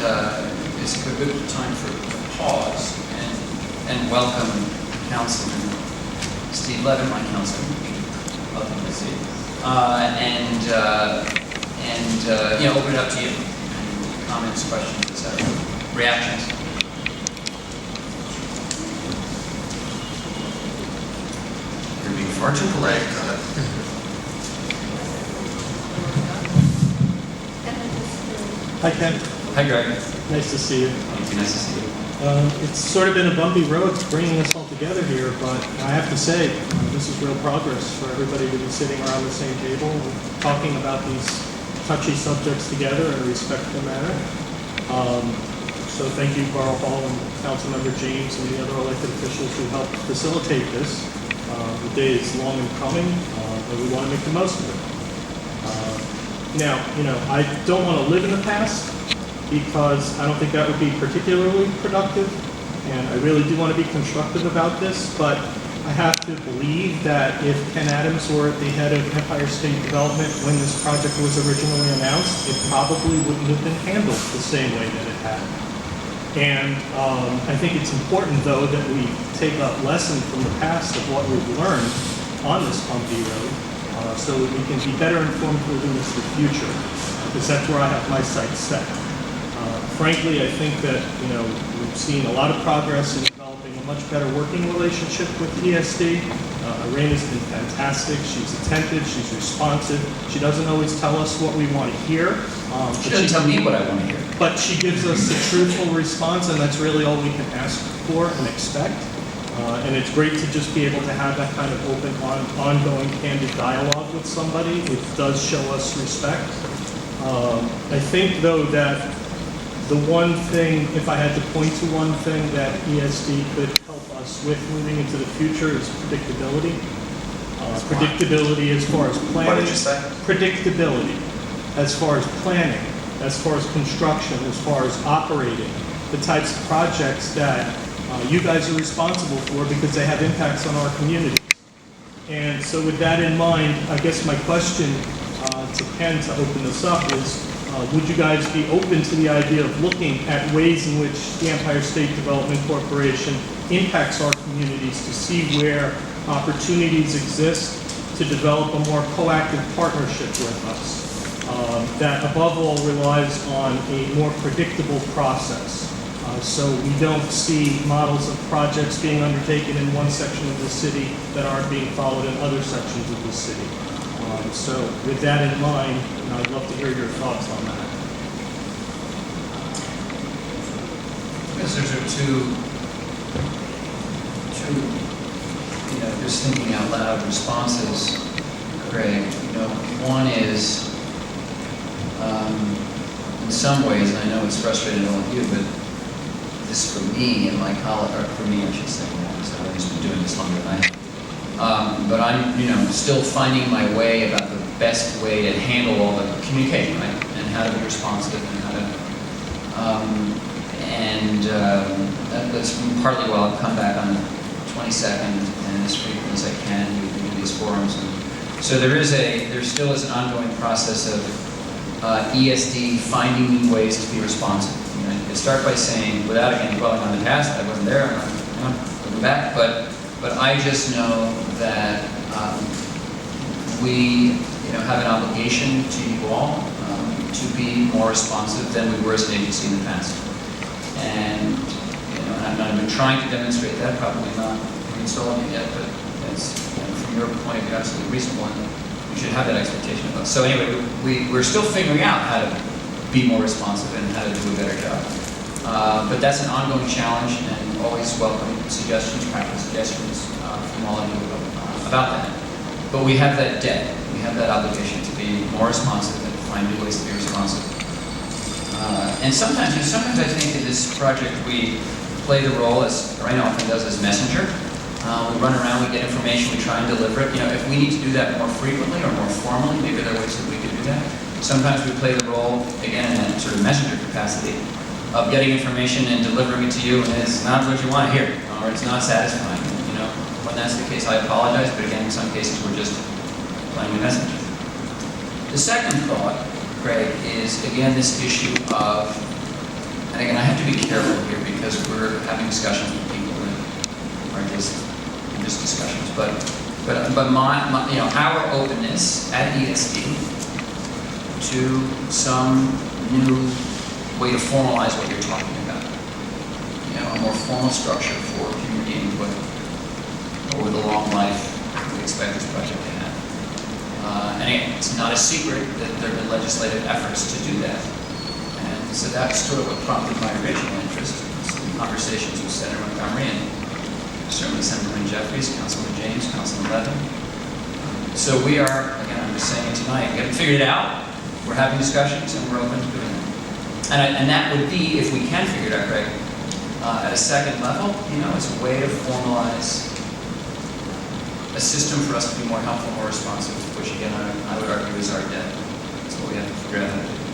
it's a good time for pause and welcome Councilman Steve Levin, my councilman. Welcome to see. Open it up to you. Comments, questions, etc. Reactions. You're being far too polite. Hi, Ken. Hi, Greg. Nice to see you. Thank you. Nice to see you. It's sort of been a bumpy road bringing us all together here, but I have to say, this is real progress for everybody to be sitting around the same table and talking about these touchy subjects together in a respectful manner. So thank you, Borough Hall and Councilmember James and the other elected officials who helped facilitate this. The day is long in coming, and we want to make the most of it. Now, I don't want to live in the past because I don't think that would be particularly productive, and I really do want to be constructive about this, but I have to believe that if Ken Adams were at the head of Empire State Development when this project was originally announced, it probably wouldn't have been handled the same way that it had. And I think it's important, though, that we take a lesson from the past of what we've learned on this bumpy road, so that we can be better informed moving into the future, because that's where I have my sights set. Frankly, I think that we've seen a lot of progress in developing a much better working relationship with ESD. Arana's been fantastic. She's attentive. She's responsive. She doesn't always tell us what we want to hear. She doesn't tell me what I want to hear. But she gives us a truthful response, and that's really all we can ask for and expect. And it's great to just be able to have that kind of open, ongoing, candid dialogue with somebody. It does show us respect. I think, though, that the one thing, if I had to point to one thing that ESD could help us with moving into the future is predictability. Predictability as far as planning. What did you say? Predictability as far as planning, as far as construction, as far as operating, the types of projects that you guys are responsible for because they have impacts on our community. And so with that in mind, I guess my question to Ken to open this up is, would you guys be open to the idea of looking at ways in which the Empire State Development Corporation impacts our communities to see where opportunities exist to develop a more proactive partnership with us that above all relies on a more predictable process? So we don't see models of projects being undertaken in one section of the city that aren't being followed in other sections of the city. So with that in mind, I'd love to hear your thoughts on that. Because there's two, just thinking out loud responses, Craig. One is, in some ways, and I know it's frustrating all of you, but this for me and my colleague, or for me, I should say, because I've always been doing this longer than I have. But I'm, still finding my way about the best way to handle all the communication, right? And how to be responsive and how to, that's partly why I'll come back on the 22nd and as frequently as I can we do these forums. And so there still is an ongoing process of ESD finding new ways to be responsive. I start by saying, without again dwelling on the past, I wasn't there, I'm not looking back, but I just know that we have an obligation to you all to be more responsive than we were as an agency in the past. And I've been trying to demonstrate that, probably not installing it yet, but that's from your point of view absolutely reasonable, and we should have that expectation of us. So anyway, we're still figuring out how to be more responsive and how to do a better job. But that's an ongoing challenge, and always welcome suggestions, practical suggestions from all of you about that. But we have that debt, we have that obligation to be more responsive and find new ways to be responsive. And sometimes I think in this project we play the role, as Arana often does, as messenger. We run around, we get information, we try and deliver it. If we need to do that more frequently or more formally, maybe there are ways that we could do that. Sometimes we play the role, again, in that sort of messenger capacity of getting information and delivering it to you, and it's not what you want to hear, or it's not satisfying. When that's the case, I apologize, but again, in some cases, we're just playing a messenger. The second thought, Craig, is again this issue of careful here because we're having discussions with people that are just discussions. But our openness at ESD to some new way to formalize what you're talking about. A more formal structure for community input over the long life we expect this project to have. And again, it's not a secret that there have been legislative efforts to do that. And so that's sort of what prompted my original interest. Some conversations with Senator Montgomery and certainly Senator Jeffries, Councilman James, Councilman Levin. So we are, again, I'm just saying it tonight, we haven't figured it out. We're having discussions and we're open to doing it. And that would be, if we can figure it out, Greg, at a second level, as a way to formalize a system for us to be more helpful, more responsive, which again, I would argue is our debt. That's what we have to figure out how to do.